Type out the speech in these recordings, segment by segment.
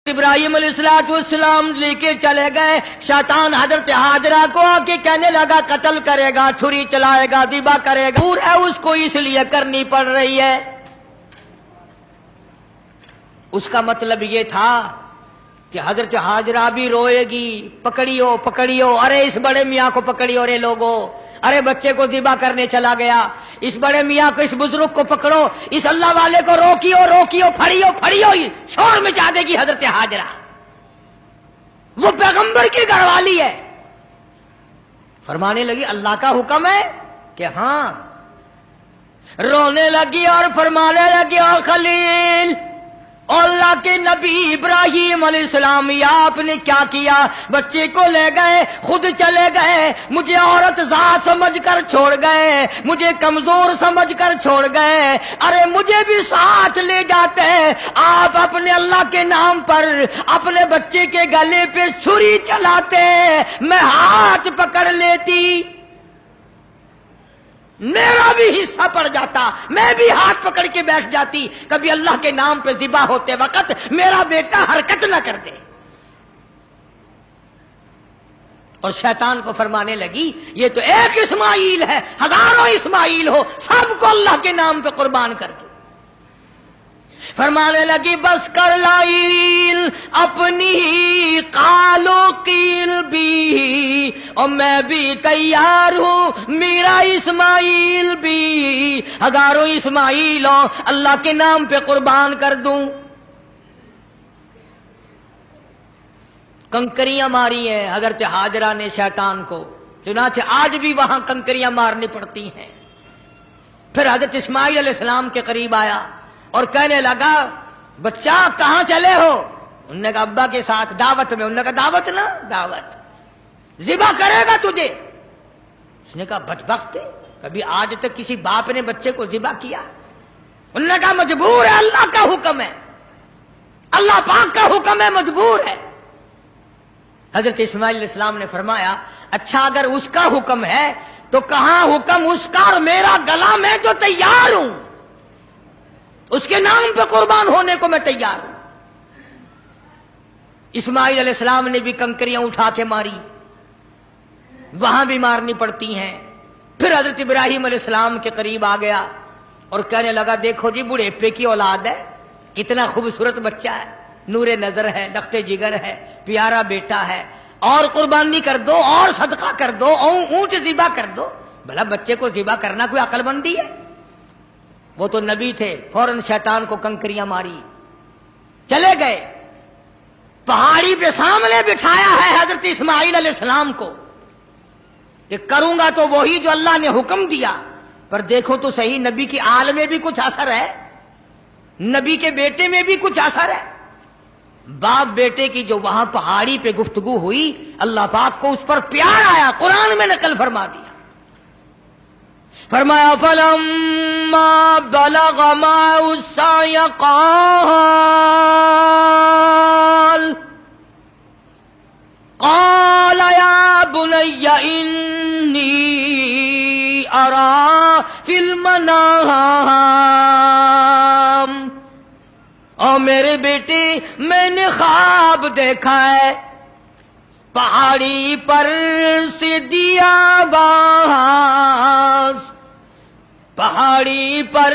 ابراہیم علیہ السلام لے کے چلے گئے. شیطان حضرت ہاجرہ کو آ کے کہنے لگا قتل کرے گا, چھری چلائے گا, ذبح کرے گا. دور ہے اس کو اس لیے کرنی پڑ رہی ہے. اس کا مطلب یہ تھا کہ حضرت ہاجرہ بھی روئے گی, پکڑیو پکڑیو, ارے اس بڑے میاں کو پکڑیو رے لوگو, ارے بچے کو ذبح کرنے چلا گیا, اس بڑے میاں کو, اس بزرگ کو پکڑو, اس اللہ والے کو روکیو روکیو, پھڑیو پھڑیو. شور مچا دے گی حضرت ہاجرہ, وہ پیغمبر کی گھر والی ہے. فرمانے لگی اللہ کا حکم ہے کہ ہاں. رونے لگی اور فرمانے لگی او خلیل, اللہ کے نبی ابراہیم علیہ السلام, یا آپ نے کیا کیا؟ بچے کو لے گئے, خود چلے گئے, مجھے عورت ذات سمجھ کر چھوڑ گئے, مجھے کمزور سمجھ کر چھوڑ گئے. ارے مجھے بھی ساتھ لے جاتے, آپ اپنے اللہ کے نام پر اپنے بچے کے گلے پہ چھری چلاتے, میں ہاتھ پکڑ لیتی, میرا بھی حصہ پڑ جاتا, میں بھی ہاتھ پکڑ کے بیٹھ جاتی. کبھی اللہ کے نام پہ ذبح ہوتے وقت میرا بیٹا حرکت نہ کر دے. اور شیطان کو فرمانے لگی یہ تو ایک اسماعیل ہے, ہزاروں اسماعیل ہو, سب کو اللہ کے نام پہ قربان کر دو. فرمانے لگی بس کر لائل اپنی قالو قیل بھی, اور میں بھی تیار ہوں, میرا اسماعیل بھی, ہزاروں اسماعیل ہو, اللہ کے نام پہ قربان کر دوں. کنکریاں ماری ہیں حضرت ہاجرہ نے شیطان کو, چنانچہ آج بھی وہاں کنکریاں مارنی پڑتی ہیں. پھر حضرت اسماعیل علیہ السلام کے قریب آیا اور کہنے لگا بچہ کہاں چلے ہو؟ انہوں نے کہا ابا کے ساتھ دعوت میں. انہوں نے کہا دعوت نہ دعوت, ذبح کرے گا تجھے. اس نے کہا بدبخت, کبھی آج تک کسی باپ نے بچے کو ذبح کیا؟ انہوں نے کہا مجبور ہے, اللہ کا حکم ہے, اللہ پاک کا حکم ہے, مجبور ہے. حضرت اسماعیل علیہ السلام نے فرمایا اچھا اگر اس کا حکم ہے تو کہاں حکم اس کا اور میرا گلا میں جو تیار ہوں, اس کے نام پہ قربان ہونے کو میں تیار ہوں. اسماعیل علیہ السلام نے بھی کنکریاں اٹھا کے ماری, وہاں بھی مارنی پڑتی ہیں. پھر حضرت ابراہیم علیہ السلام کے قریب آ گیا اور کہنے لگا دیکھو جی بڑھیپے کی اولاد ہے, کتنا خوبصورت بچہ ہے, نور نظر ہے, لخت جگر ہے, پیارا بیٹا ہے, اور قربانی کر دو, اور صدقہ کر دو, اونٹ ذبح کر دو. بھلا بچے کو ذبح کرنا کوئی عقل مندی ہے؟ وہ تو نبی تھے. فوراً شیطان کو کنکریاں ماری, چلے گئے. پہاڑی پہ سامنے بٹھایا ہے حضرت اسماعیل علیہ السلام کو کہ کروں گا تو وہی جو اللہ نے حکم دیا. پر دیکھو تو صحیح, نبی کی آل میں بھی کچھ اثر ہے, نبی کے بیٹے میں بھی کچھ اثر ہے. باپ بیٹے کی جو وہاں پہاڑی پہ گفتگو ہوئی, اللہ پاک کو اس پر پیار آیا, قرآن میں نقل فرما دیا. فرمایا فلما بلغ معه السعي قال يا بني إني أرى في المنام, اور میرے بیٹے میں نے خواب دیکھا ہے, پہاڑی پر سے دیا باز, پہاڑی پر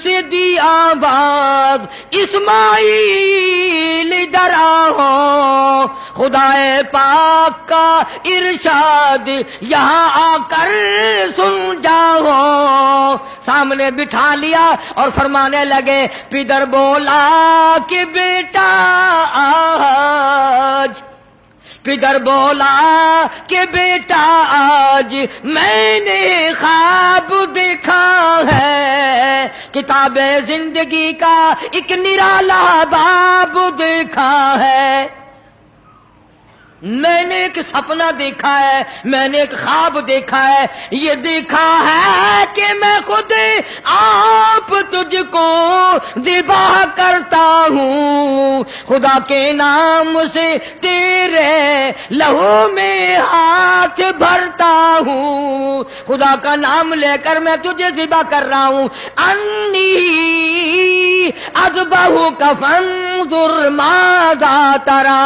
سے دیا باز, اسماعیل ادھر آؤ, خدائے پاک کا ارشاد یہاں آ کر سن جاؤ. سامنے بٹھا لیا اور فرمانے لگے پدر بولا کہ بیٹا آج, پدر بولا کہ بیٹا آج میں نے خواب دیکھا ہے, کتاب زندگی کا ایک نرالا باب دیکھا ہے. میں نے ایک سپنا دیکھا ہے, میں نے ایک خواب دیکھا ہے. یہ دیکھا ہے کہ میں خود آپ تجھ کو ذبح کرتا ہوں, خدا کے نام سے تیرے لہو میں ہاتھ بھرتا ہوں, خدا کا نام لے کر میں تجھے ذبح کر رہا ہوں. انی اذبحک فانظر फंजुर मादा तरा,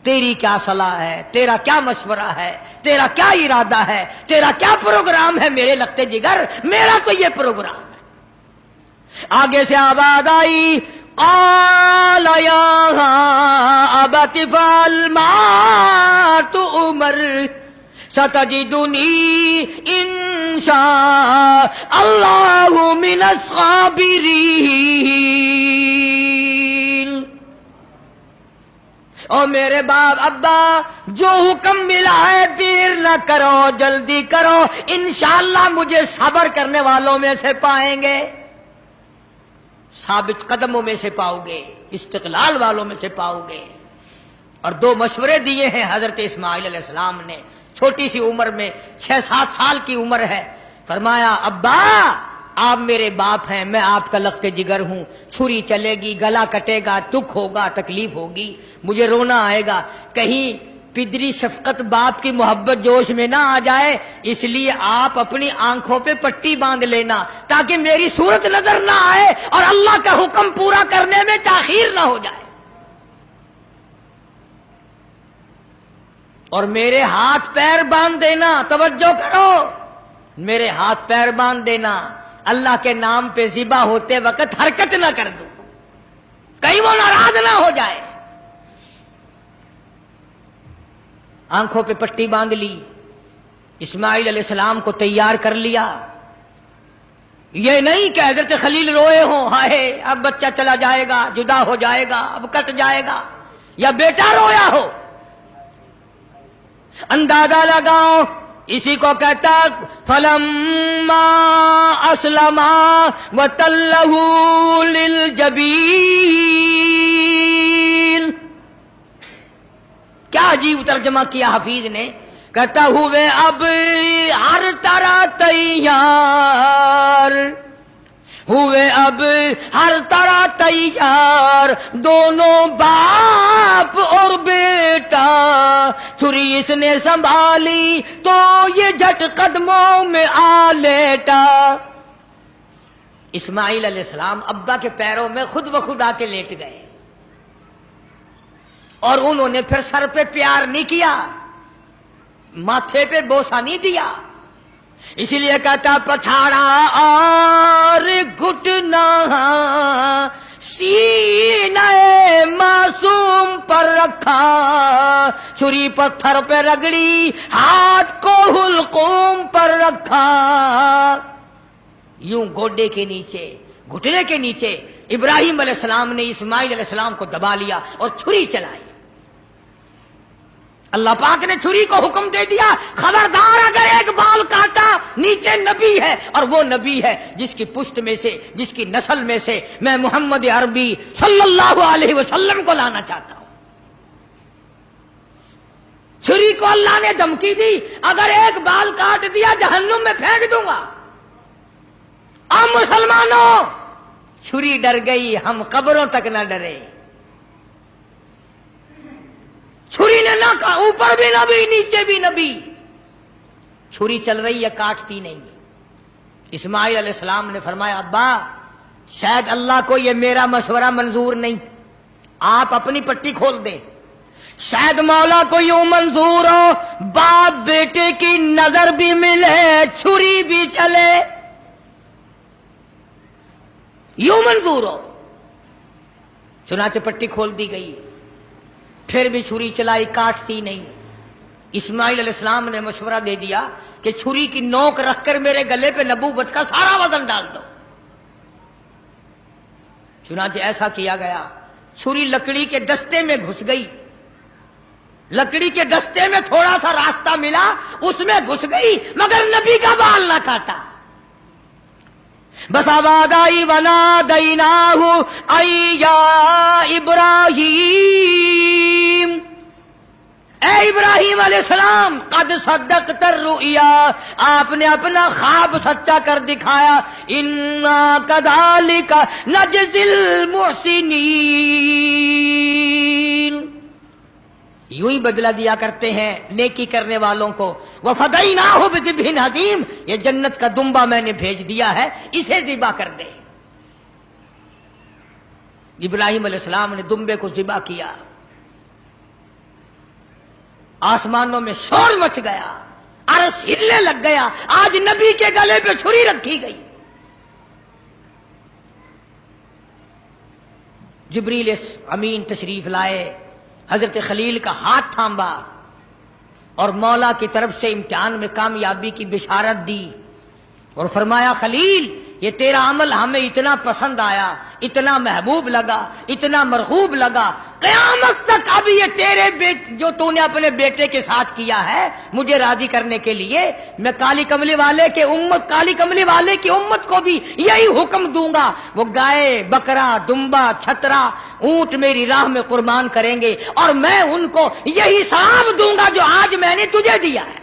तेरी क्या सलाह है, तेरा क्या मशवरा है, तेरा क्या इरादा है, तेरा क्या प्रोग्राम है मेरे लगते जिगर, मेरा तो ये प्रोग्राम है। आगे से आवाज आई, क़ाल या अबत फ़अल मा तु'मर सतजिदुनी इंशा अल्लाहु मिनस साबिरीन। और मेरे बाप अब्बा, जो हुक्म मिला है देर न करो, जल्दी करो, इंशाअल्लाह मुझे सब्र करने वालों में से पाएंगे, साबित कदमों में से पाओगे, इस्तिक़लाल वालों में से पाओगे। और दो मशवरे दिए हैं हजरत इस्माइल अलैहिस्सलाम ने, छोटी सी उम्र में, 6-7 साल की उम्र है। फरमाया, अब्बा आप मेरे बाप हैं, मैं आपका लख्त जिगर हूं, छुरी चलेगी, गला कटेगा, दुख होगा, तकलीफ होगी, मुझे रोना आएगा, कहीं पिदरी शफकत बाप की मोहब्बत जोश में ना आ जाए, इसलिए आप अपनी आंखों पे पट्टी बांध लेना ताकि मेरी सूरत नजर ना आए और अल्लाह का हुक्म पूरा करने में ताखीर ना हो जाए। और मेरे हाथ पैर बांध देना, तवज्जो करो, मेरे हाथ पैर बांध देना, अल्लाह के नाम पे ज़िबा होते वक्त हरकत ना कर दो, कहीं वो नाराज ना हो जाए। आंखों पे पट्टी बांध ली, इस्माइल अलैहिस्सलाम को तैयार कर लिया। ये नहीं कि हज़रत खलील रोए हो, हाय अब बच्चा चला जाएगा, जुदा हो जाएगा, अब कट जाएगा, या बेटा रोया हो। अंदाजा लगाओ, इसी को कहता फलम्मा अस्लमा व तल्लहू लिल जबीन। क्या अजीब तर्जमा किया हफीज ने, कहता हुए अब हर तरह तैयार हुए, अब हर तरह तैयार, दोनों बाप और बेटा, छुरी इसने संभाली तो ये झट कदमों में आ लेटा। इस्माइल अलैहिस्सलाम अब्बा के पैरों में खुद ब खुद आके लेट गए और उन्होंने फिर सर पे प्यार नहीं किया, माथे पे बोसा नहीं दिया, इसीलिए कहता पछाड़ा और घुटना सीने मासूम पर रखा, छुरी पत्थर पे रगड़ी, हाथ को हुलकूम पर रखा। यूं गोडे के नीचे, घुटने के नीचे इब्राहिम अलैहिस्सलाम ने इस्माइल अलैहिस्सलाम को दबा लिया और छुरी चलाई। अल्लाह पाक ने छुरी को हुक्म दे दिया, खबरदार अगर एक बाल काटा, नीचे नबी है, और वो नबी है जिसकी पुश्त में से, जिसकी नस्ल में से मैं मोहम्मद अरबी सल्लल्लाहु अलैहि वसल्लम को लाना चाहता हूं। छुरी को अल्लाह ने धमकी दी, अगर एक बाल काट दिया जहन्नुम में फेंक दूंगा। अब मुसलमानों, छुरी डर गई, हम कब्रों तक न डरे। छुरी ने ना कहा, ऊपर भी नबी नीचे भी नबी, छुरी चल रही है, काटती नहीं। इस्माइल अलैहिस्सलाम ने फरमाया, अब्बा शायद अल्लाह को ये मेरा मशवरा मंजूर नहीं, आप अपनी पट्टी खोल दें, शायद मौला को यूं मंजूर हो बाप बेटे की नजर भी मिले, छुरी भी चले, यूं मंजूर हो। चुनाचे पट्टी खोल दी गई, फिर भी छुरी चलाई, काटती नहीं। इस्माइल अलैहिस्सलाम ने मशवरा दे दिया कि छुरी की नोक रखकर मेरे गले पे नबूवत का सारा वजन डाल दो। चुनाचे ऐसा किया गया, छुरी लकड़ी के दस्ते में घुस गई, लकड़ी के दस्ते में थोड़ा सा रास्ता मिला, उसमें घुस गई, मगर नबी का बाल ना काटा। बस आवाज आई, वना दैनाहु अय्या इब्राहिम, ए इब्राहिम अलैहिस्सलाम, कद सद्दक़त रुया, आपने अपना ख्वाब सच्चा कर दिखाया। इन्ना कदालिका नजज़िल मुहसिनीन, यूं ही बदला दिया करते हैं नेकी करने वालों को। वफ़दैनाहु बिज़िब्हिन अज़ीम, ये जन्नत का दुम्बा मैंने भेज दिया है, इसे ज़िबा कर दे। इब्राहिम अलैहिस्सलाम ने दुम्बे को ज़िबा किया, आसमानों में शोर मच गया, अर्श हिलने लग गया। आज नबी के गले पे छुरी रखी गई। जिब्रील अमीन तशरीफ लाए, हजरत खलील का हाथ थामा और मौला की तरफ से इम्तिहान में कामयाबी की बिशारत दी और फरमाया, खलील ये तेरा अमल हमें इतना पसंद आया, इतना महबूब लगा, इतना मरगूब लगा, क़यामत तक अभी ये तेरे जो तूने अपने बेटे के साथ किया है मुझे राजी करने के लिए, मैं काली कमली वाले की उम्मत को भी यही हुक्म दूंगा। वो गाय, बकरा, दुम्बा, छतरा, ऊंट मेरी राह में कुर्बान करेंगे और मैं उनको यही सवाब दूंगा जो आज मैंने तुझे दिया है।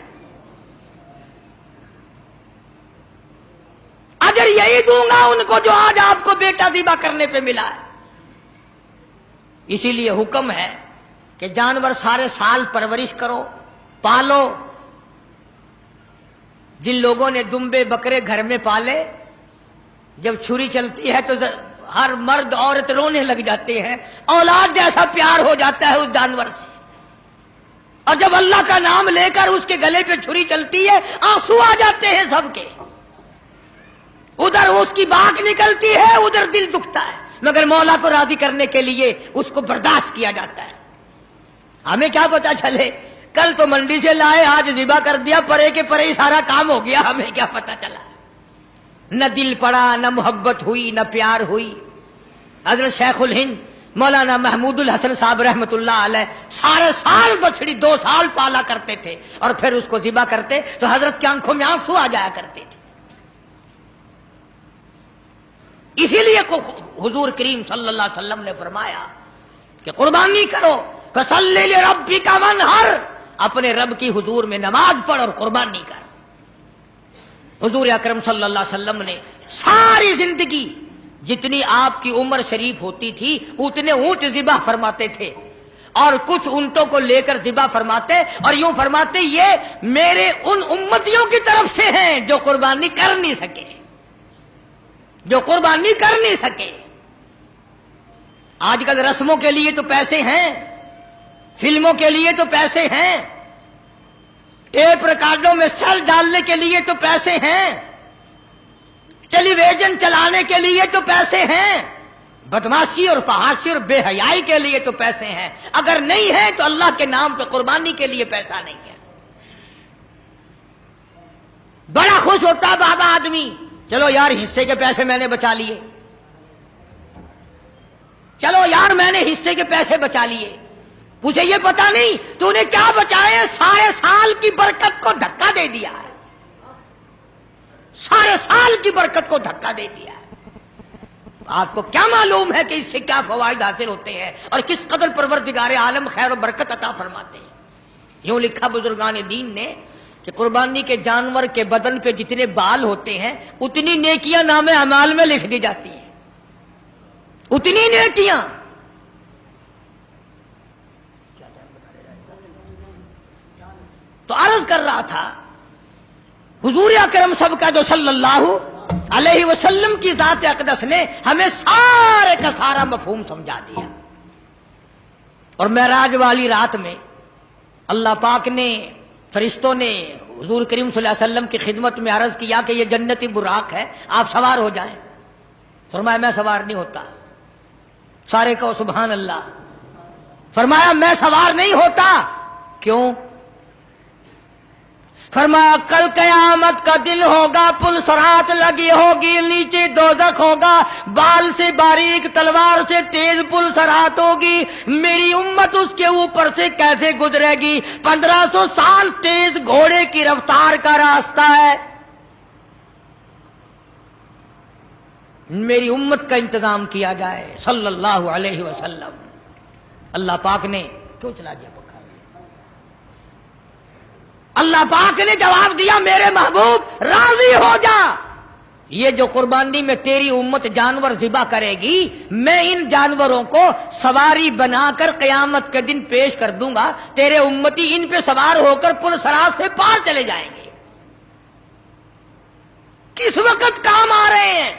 अगर यही दूंगा उनको जो आज आपको बेटा ज़िबा करने पे मिला है। इसीलिए हुक्म है कि जानवर सारे साल परवरिश करो, पालो। जिन लोगों ने दुम्बे बकरे घर में पाले, जब छुरी चलती है तो हर मर्द औरत रोने लग जाते हैं, औलाद जैसा प्यार हो जाता है उस जानवर से। और जब अल्लाह का नाम लेकर उसके गले पे छुरी चलती है, आंसू आ जाते हैं सबके। उधर उसकी बात निकलती है, उधर दिल दुखता है, मगर मौला को राजी करने के लिए उसको बर्दाश्त किया जाता है। हमें क्या पता चले, कल तो मंडी से लाए, आज ज़िबा कर दिया, परे के परे ही सारा काम हो गया, हमें क्या पता चला। न दिल पड़ा, न मोहब्बत हुई, न प्यार हुई। हजरत शेखुल हिंद मौलाना महमूदुल हसन साहब रहमतुल्लाह अलैह सारे साल बछड़ी 2 साल पाला करते थे और फिर उसको ज़िबा करते तो हजरत की आंखों में आंसू आ जाया करते थे। इसीलिए हुजूर करीम सल्लल्लाहु अलैहि वसल्लम ने फरमाया कि कुर्बानी करो, फसल्लि लिरब्बिका वन्हर, अपने रब की हुजूर में नमाज पढ़ और कुर्बानी कर। हुजूर अकरम सल्लल्लाहु अलैहि वसल्लम ने सारी जिंदगी जितनी आपकी उम्र शरीफ होती थी उतने ऊंट ज़िबा फरमाते थे और कुछ ऊंटों को लेकर ज़िबा फरमाते और यूं फरमाते, ये मेरे उन उम्मतियों की तरफ से हैं जो कुर्बानी कर नहीं सके। आजकल रस्मों के लिए तो पैसे हैं, फिल्मों के लिए तो पैसे हैं, टेप रिकॉर्डों में सेल डालने के लिए तो पैसे हैं, टेलीविजन चलाने के लिए तो पैसे हैं, बदमाशी और फहाशी और बेहयाई के लिए तो पैसे हैं। अगर नहीं है तो अल्लाह के नाम पे कुर्बानी के लिए पैसा नहीं है। बड़ा खुश होता बाबा आदमी, चलो यार हिस्से के पैसे मैंने बचा लिए, चलो यार मैंने हिस्से के पैसे बचा लिए। पूछे ये पता नहीं तूने क्या बचाए, सारे साल की बरकत को धक्का दे दिया है, सारे साल की बरकत को धक्का दे दिया है। आपको क्या मालूम है कि इससे क्या फवाइद हासिल होते हैं और किस कदर परवरदिगार आलम खैर और बरकत अता फरमाते हैं। यूं लिखा बुजुर्गान दीन ने कि कुर्बानी के जानवर के बदन पे जितने बाल होते हैं उतनी नेकियां नामे अमाल में लिख दी जाती हैं, उतनी नेकियां। तो अर्ज कर रहा था हुजूर अकरम सबका जो सल्लल्लाहु अलैहि वसल्लम की जात अक़दस ने हमें सारे का सारा मफहूम समझा दिया। और मेराज वाली रात में अल्लाह पाक ने, फरिश्तों ने हुजूर करीम सल्लल्लाहु अलैहि वसल्लम की खिदमत में अर्ज किया कि ये जन्नती बुराक है, आप सवार हो जाएं। फरमाया मैं सवार नहीं होता। सारे कहो सुभान अल्लाह। फरमाया मैं सवार नहीं होता। क्यों? फरमाया कल कयामत का दिन होगा, पुल सरात लगी होगी, नीचे दोज़ख होगा, बाल से बारीक तलवार से तेज पुल सरात होगी, मेरी उम्मत उसके ऊपर से कैसे गुजरेगी? 1500 साल तेज घोड़े की रफ्तार का रास्ता है। मेरी उम्मत का इंतजाम किया जाए सल्लल्लाहु अलैहि वसल्लम। अल्लाह पाक ने क्यों चला दिया पक्का? अल्लाह पाक ने जवाब दिया मेरे महबूब राजी हो जा, ये जो कुर्बानी में तेरी उम्मत जानवर ज़िबा करेगी, मैं इन जानवरों को सवारी बनाकर क़यामत के दिन पेश कर दूंगा, तेरे उम्मती इन पे सवार होकर पुल सरात से पार चले जाएंगे। किस वक्त काम आ रहे हैं?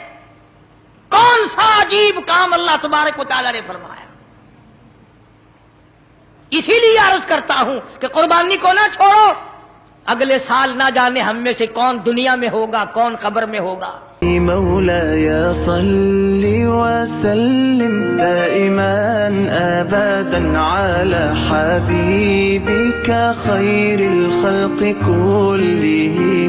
کون سا عجیب کام اللہ تبارک و تعالیٰ نے فرمایا. اسی لیے عرض کرتا ہوں کہ قربانی کو نہ چھوڑو. اگلے سال نہ جانے ہم میں سے کون دنیا میں ہوگا، کون قبر میں ہوگا. مولاي صل وسلم دائما أبدا على حبيبك خير الخلق كلهم.